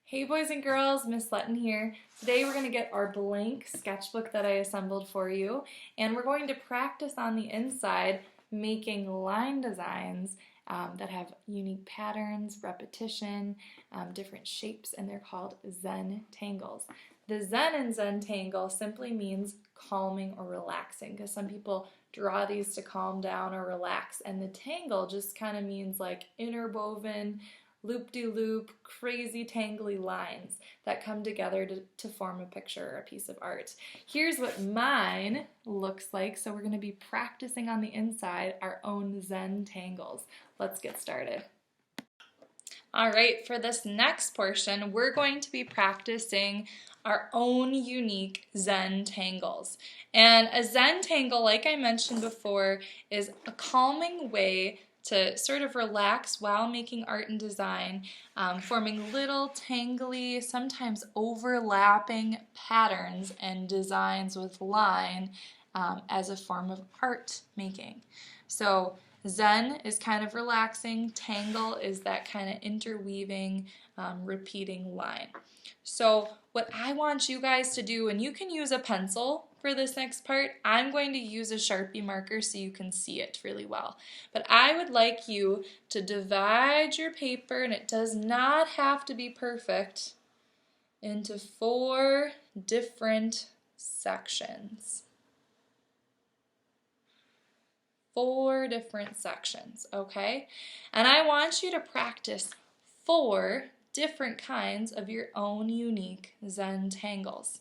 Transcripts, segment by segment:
Hey boys and girls, Miss Letton here. Today we're going to get our blank sketchbook that I assembled for you, and we're going to practice on the inside making line designs that have unique patterns, repetition, different shapes, and they're called Zentangles. The Zen in Zentangle simply means calming or relaxing, because some people draw these to calm down or relax, and the tangle just kind of means like interwoven, loop-de-loop, crazy tangly lines that come together to form a picture or a piece of art. Here's what mine looks like. So we're going to be practicing on the inside our own Zentangles. Let's get started. All right, for this next portion, we're going to be practicing our own unique Zentangles. And a Zentangle, like I mentioned before, is a calming way to sort of relax while making art and design, forming little tangly, sometimes overlapping patterns and designs with line as a form of art making. So Zen is kind of relaxing, tangle is that kind of interweaving, repeating line. So what I want you guys to do, and you can use a pencil for this next part, I'm going to use a Sharpie marker so you can see it really well. But I would like you to divide your paper, and it does not have to be perfect, into 4 different sections. 4 different sections, okay? And I want you to practice 4 different kinds of your own unique Zentangles.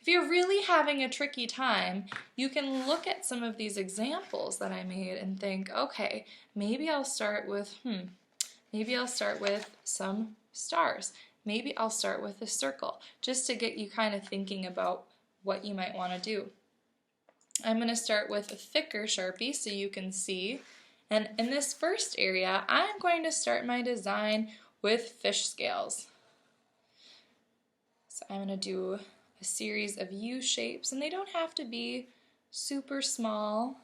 If you're really having a tricky time, you can look at some of these examples that I made and think, okay, maybe I'll start with, maybe I'll start with some stars. Maybe I'll start with a circle, just to get you kind of thinking about what you might want to do. I'm going to start with a thicker Sharpie so you can see. And in this first area, I'm going to start my design with fish scales. So I'm going to do a series of U shapes, and they don't have to be super small,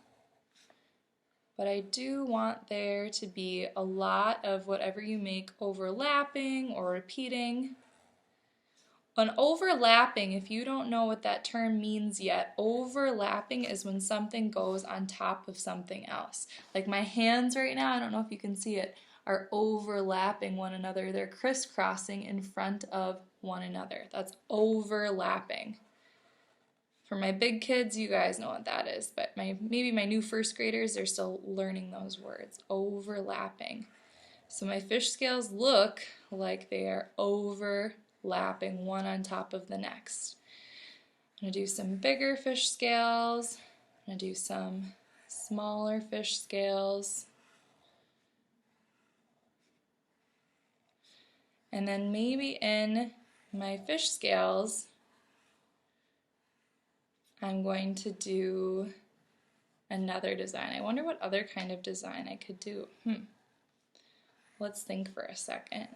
but I do want there to be a lot of whatever you make overlapping or repeating. An overlapping, if you don't know what that term means yet, overlapping is when something goes on top of something else. Like my hands right now, I don't know if you can see it, are overlapping one another. They're crisscrossing in front of one another. That's overlapping. For my big kids, you guys know what that is, but maybe my new first graders, they're still learning those words. Overlapping. So my fish scales look like they are overlapping one on top of the next. I'm going to do some bigger fish scales. I'm going to do some smaller fish scales. And then maybe in my fish scales, I'm going to do another design. I wonder what other kind of design I could do. Let's think for a second.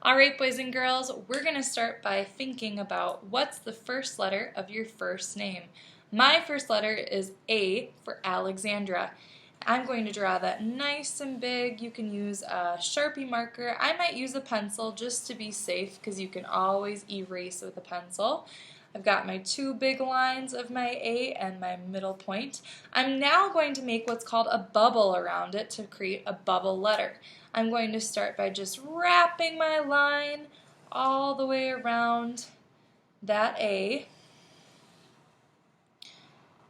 All right, boys and girls, we're going to start by thinking about what's the first letter of your first name. My first letter is A for Alexandra. I'm going to draw that nice and big. You can use a Sharpie marker. I might use a pencil just to be safe because you can always erase with a pencil. I've got my 2 big lines of my A and my middle point. I'm now going to make what's called a bubble around it to create a bubble letter. I'm going to start by just wrapping my line all the way around that A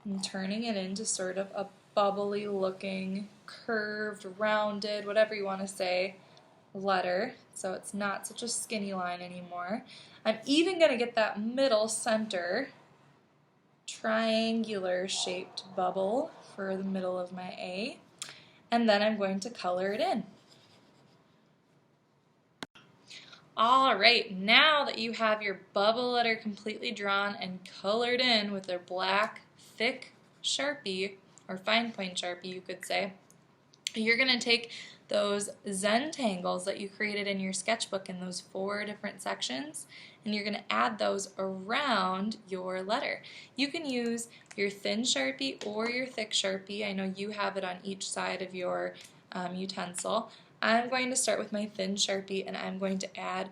and turning it into sort of a bubbly looking, curved, rounded, whatever you want to say, letter. So it's not such a skinny line anymore. I'm even going to get that middle center triangular shaped bubble for the middle of my A. And then I'm going to color it in. Alright, now that you have your bubble letter completely drawn and colored in with a black thick Sharpie, or fine point Sharpie you could say, you're going to take those Zentangles that you created in your sketchbook in those 4 different sections, and you're going to add those around your letter. You can use your thin Sharpie or your thick Sharpie. I know you have it on each side of your utensil. I'm going to start with my thin Sharpie, and I'm going to add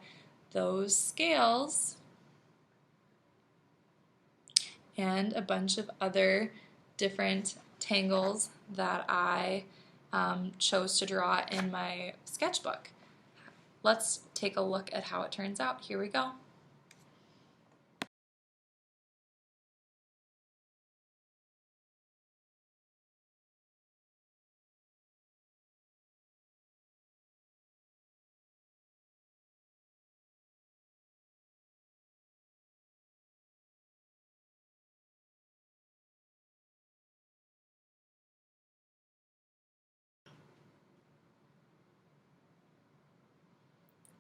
those scales and a bunch of other different tangles that I chose to draw in my sketchbook. Let's take a look at how it turns out. Here we go.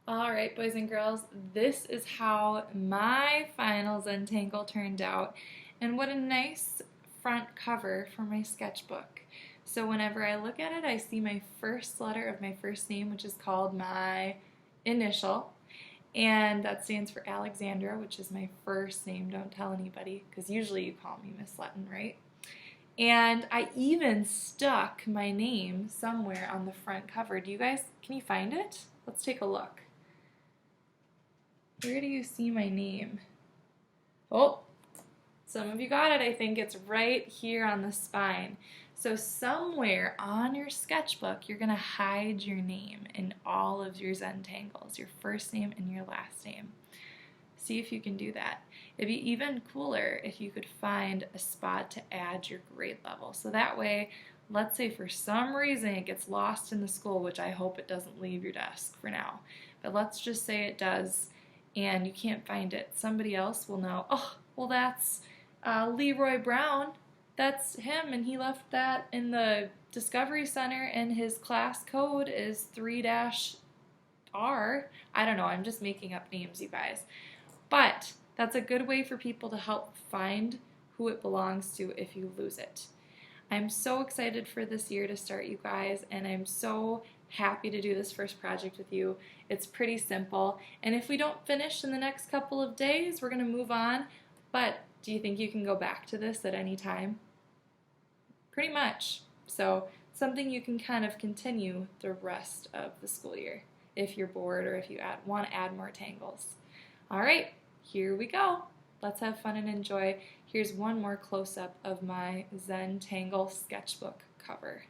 Alright, boys and girls, this is how my final Zentangle turned out, and what a nice front cover for my sketchbook. So whenever I look at it, I see my first letter of my first name, which is called my initial, and that stands for Alexandra, which is my first name. Don't tell anybody, because usually you call me Miss Letton, right? And I even stuck my name somewhere on the front cover. Do you guys, can you find it? Let's take a look. Where do you see my name? Oh, some of you got it. I think it's right here on the spine. So somewhere on your sketchbook, you're going to hide your name in all of your Zentangles, your first name and your last name. See if you can do that. It'd be even cooler if you could find a spot to add your grade level. So that way, let's say for some reason it gets lost in the school, which I hope it doesn't leave your desk for now. But let's just say it does, and you can't find it. Somebody else will know, oh, well that's Leroy Brown. That's him, and he left that in the Discovery Center, and his class code is 3-R. I don't know, I'm just making up names, you guys. But that's a good way for people to help find who it belongs to if you lose it. I'm so excited for this year to start, you guys, and I'm so happy to do this first project with you. It's pretty simple, and if we don't finish in the next couple of days, we're going to move on. But do you think you can go back to this at any time? Pretty much. So something you can kind of continue the rest of the school year if you're bored or if you want to add more tangles. All right, here we go. Let's have fun and enjoy. Here's one more close-up of my Zentangle sketchbook cover.